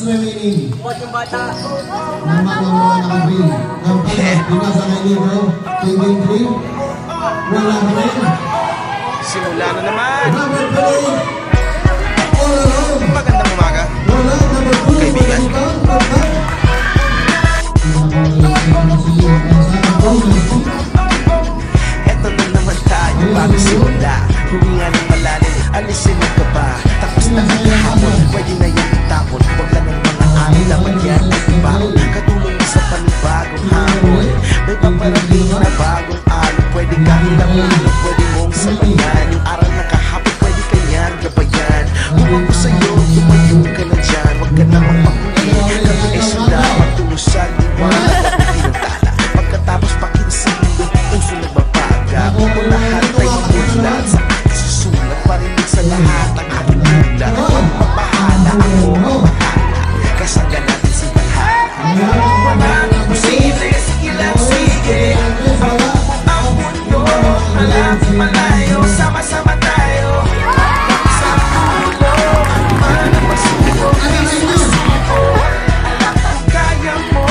remaining. Huwag yung bata. Naman ang mga nakabing. Ang pinasa kay Ligo. Tingin 3. Wala pa rin. Simula na naman. Number 3. All around. Magandang umaga. Wala, number 2. Kaibigan. Eto na naman tayo bago simula. Huminga ng malalim, alisin ang kaba. Tapos na ang hapon, pwede na yan itapon. Huwag lang ng mga amin, dapat yan ay ibang katulong sa panibagong hamon. May paparating na bagong alon. Pwede kang lamunin, pwede mong sabayan. Yung aral na kahapon, pwede kanyang gabayan. Kung ako sa'yo, tumayo ka na dyan. Huwag ka na magpapuli, kami ay sunda. Magtulusan, wala ka pinagtala. Pagkatapos pakinsin, uso nagbabaga. Kung lahat ay mamulat sa susulat, parinig sa lahat ang aking hula. Huwag mapahala, ako mapahala. Kasangga natin si Valhalla. Maraming posible, sige lang, sige. Ang mundo, malapit malayo, sama-sama tayo. Sa pulo, man ang masuko, isusuko. Alam kung kaya mo,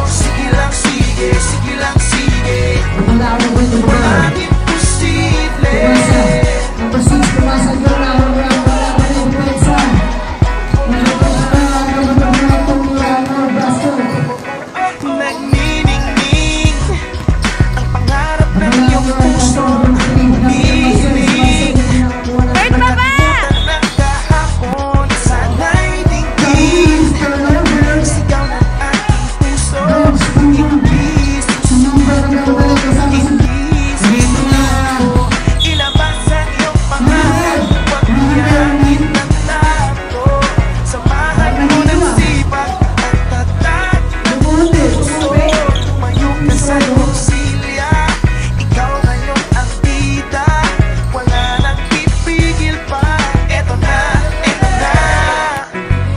sige lang, sige, sige lang, sige. Maraming posible. Number 6, pumasa nyo na. Wala pa rin pwesa. Nagniningning ang pangarap ng iyong puso. Umihiling nakalimutan ng kahapon. Sana'y dinggin sigaw ng aking puso. Hindi susuko, hindi sinuko. Ilabas ang iyong pangalan, huwag iyakin ng tato. Samahan mo ng sipag at tatag ng puso. Tumayo ka sa iyong silya, ikaw ngayon ang bida. Wala nang pipigil pa, eto na, eto na.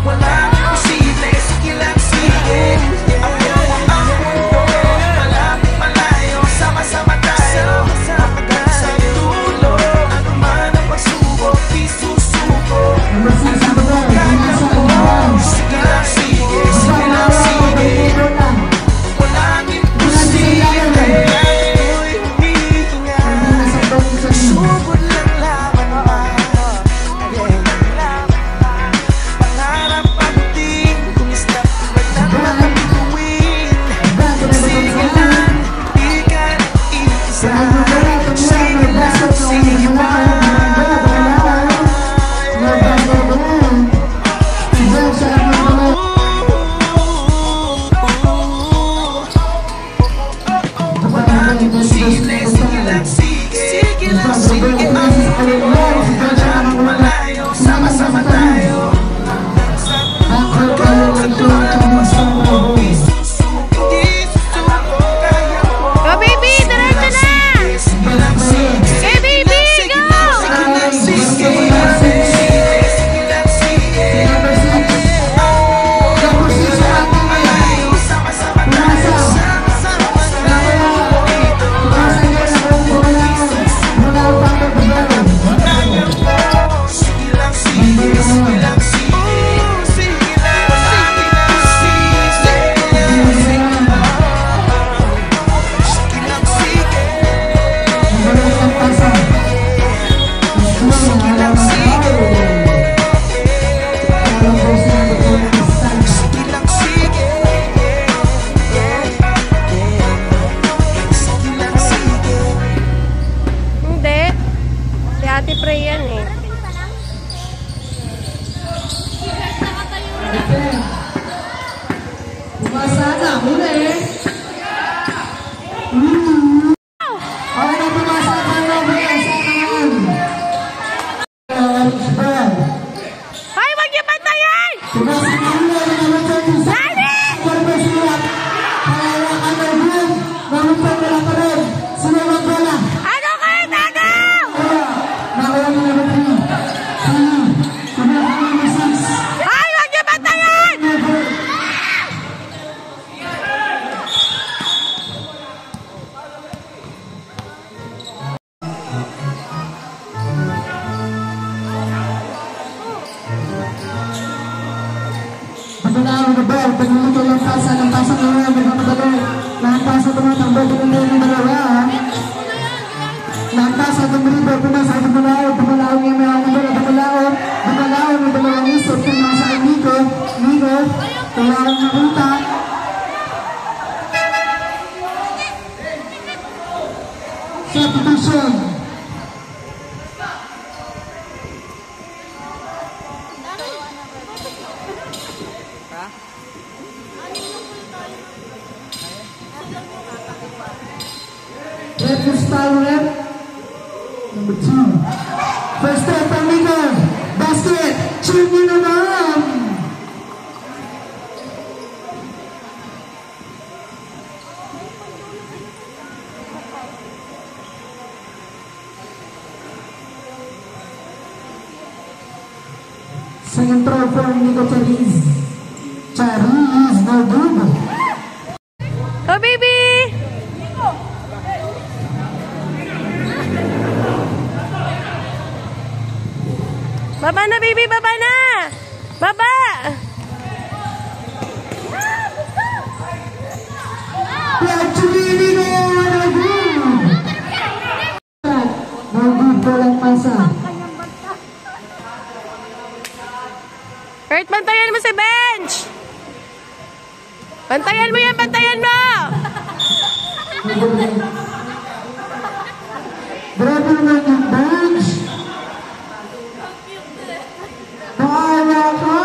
Wala nang posible, sige lang, sige. Ako ang mundo, malapit malayo, sama-sama tayo. Hanggang sa dulo, ano man ang pagsubok, di susuko. Number 6, number 1. Sige lang, sige, sige lang, sige. Wala nang posible, ako'y humihinga. Sugod lang laban pa, pangarap pagdating, kumista tulad ng nakabituin. Sige lang, di ka iisa. Sige lang, sige pa. Sige, sige lang, sige. Sige lang, sige. Malapit malayo, sama-sama tayo. Hanggang sa dulo, di susuko, kaya mo. Go baby, diretso na! Sige lang, sige. Hey baby, go! Sige lang, sige. Sige lang, sige. Malayo, sama-sama tayo. Sama-sama tayo. Sige lang, sige. Sige lang, sige. Sige lang, sige. Sige lang, sige. Sige lang, sige. Sige lang, sige. Sige lang, sige. Hindi. Si Ate Prey yan eh. Pumasa na, huli. Okay na, pumasa na tayo. Hoy, wag niyo bantayan! Pumasa na huli. Daddy! Ano kayo, tagaw? Hoy, wag niyo bantayan! Pagkala Bumalaw na ball. Pagluto lang pasa ng pasa ng mga magpapadalo. Lahat pasa tumatambol ko ng mga dalawa. Lahat pasa ng ribo. Pumasa ng bumalaw. Bumalaw niya may mga bola. Bumalaw. Bumalaw ng dalawang isip. Pumasa ang Nico. Nico. Tumarang nakuta. Substitution. Reference foul rep number 2. First step from Nico. Basket. Shoot nyo naman. Second throw from Nico Chariz. Chariz, no good. Oh, baby! Baba na, baby! Baba na! Baba! Actually, no good. No good, walang pasa. Kurt, bantayan mo si Bench! Bantayan mo yan! Bantayan mo! Grabe naman yung bench. Bahala ka.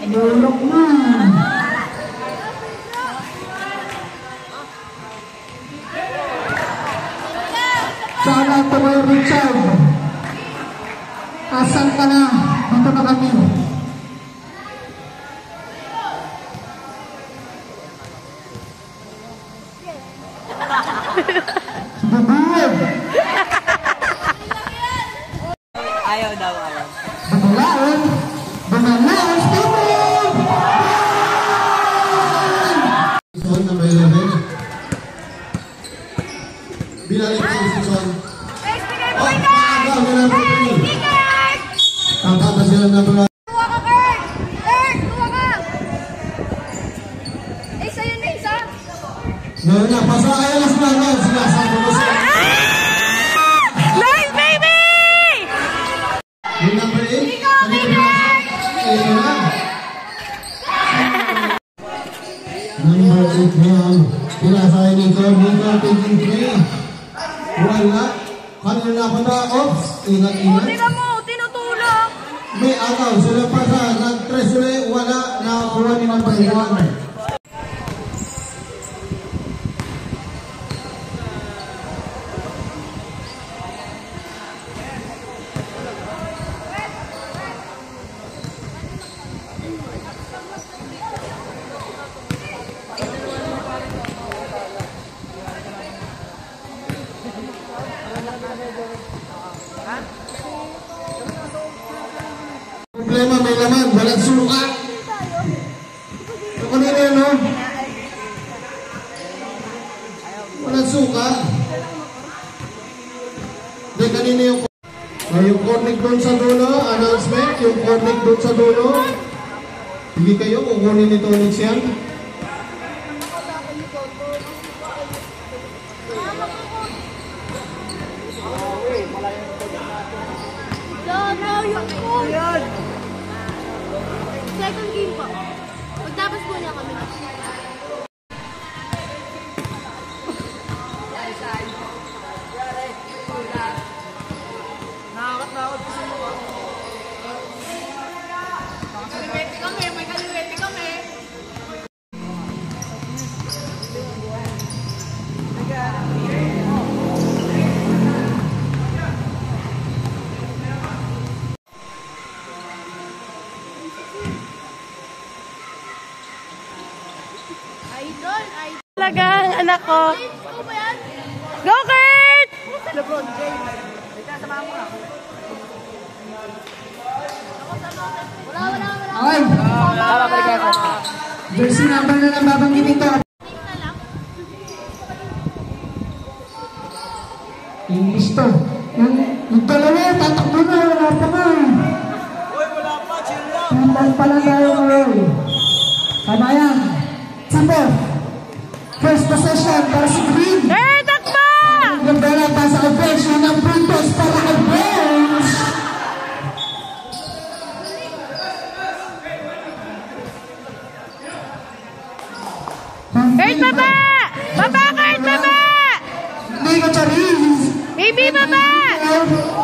Nulok na. Sana tumayo Richard. Asan ka na? Dito na kami. Bubuyog. Ayaw daw, ayaw. Bumalaon. Bumalaon. Stupid! Son number 11. Binalik si Susan. Oh, maaga, may number 3. Tama na sila number 1. Kuha ka, Kurt! Kurt, kuha ka! Eh, sa'yo na isa. Ngayon na, pasa kayo na sila. Sinasabi ko sila. Nice, baby! Yung number 8. Kanina na. Number 8 ngayon. Pinasay ni Nico taking 3. Wala. Kanina na pa na. Oops. Ingat-ingat. Tingnan mo, tinutulog. May agaw. Sila pa sa nag-3 sila. Wala. Nakakuha ni number 1. Problema may laman, walang suka. Ito kanina yun, no? Walang suka. Hindi, kanina yung cornic doon sa dulo, announcement, yung cornic doon sa dulo. Hindi kayo, kukunin ni Tonix yan. Second game po. Magtapos po niya kami. Nakakatakot kasi mo. Kaliwete kami, may kaliwete kami. Idol, idol. Talagang anak ko. Ito ba yan? Go, Kurt! LeBron James. Ito, samahan mo na. Wala. Ay! Babalik ako. Jersey number na lang babanggitin ito. English to. Yung dalawa, tatakbo na, wala pa nga. Uy, wala pa, chill lang. Tumbang pala tayo ngayon. Tama yan. Sipo. First possession para si Green. Takbo! Yung bola pa sa offense, yun ang puntos para kay Bench. Kurt, baba! Baba, Kurt, baba! Hindi ka Charis. Baby, baba!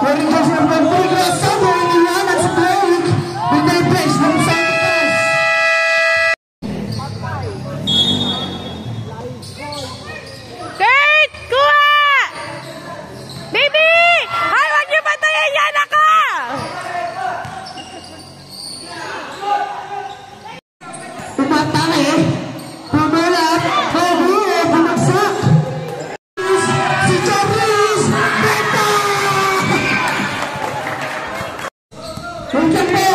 Wearing jersey number 3, Grace Sabo, iniwanan sa Blake. With their bench, ng Santos. Kurt, kuha! Baby! Ay, huwag niyo patayin yan ako! Tumatake. Pumalap. Bumagsak. Si Charis. Beta! Wait lang po.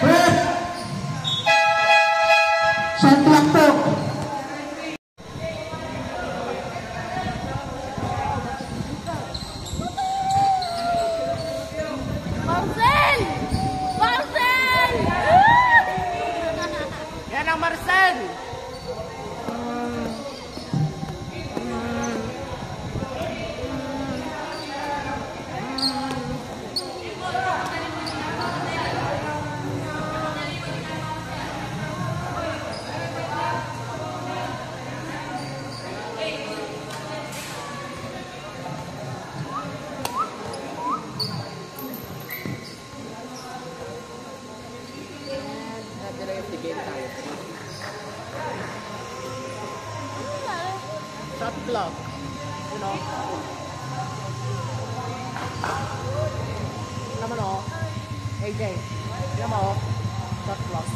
Wait. Shot lang po. Marcel! Marcel! Yan ang Marcel. Shot clock. You know. Naman o. AJ. Naman o. Shot clock.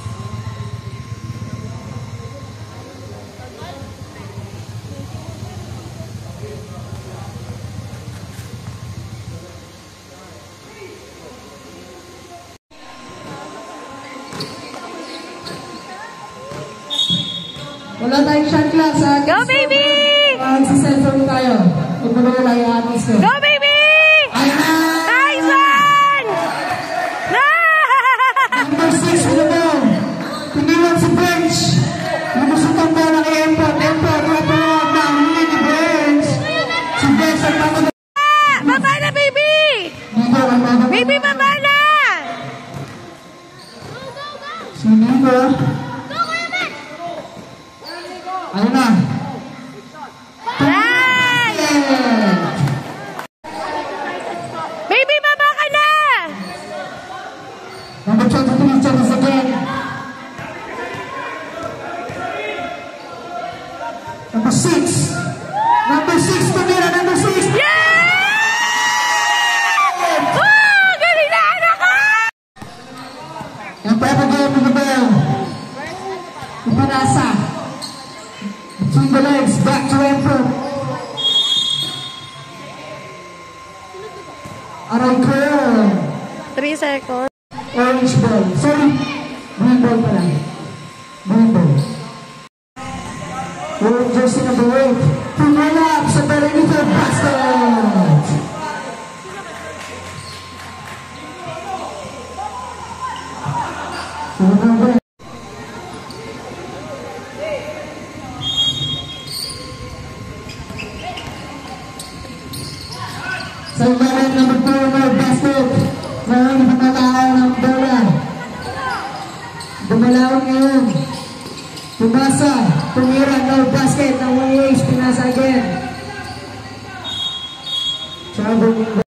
Wala tayong shot clock sa Go, baby! sa cellphone tayo. Kung ano wala yung atis ko. Go, baby! Nice one! Number 6, ano mo? Pinilang si Bench. Lumusutang bola kay Empor. Empor, napawag na. Huli ni Bench. Si Bench ang pagod. Baba na, baby! Dito ang mga. Baby, baba na! Si Nico. Ayun na. Nice! Baby, baba ka na! Number 23, Charis again. Number 6. Number 6, tumira. Number 6. Yeah! Galing na anak ko! Yung papagay mo na ba? Ipanasa. Between the legs, back to Emperor. Aray ko. 3 seconds. Orange ball. Sorry. Green ball pala. Green ball. Orange jersey number 8. Pumalap sa perimeter basket. Number sa ilalim number 2 na basket. Ngayon, pagkakaon ng bola. Dumalawan ngayon. Tumasa. Tumira. No basket. Ng 1 pinasa again. Trouble.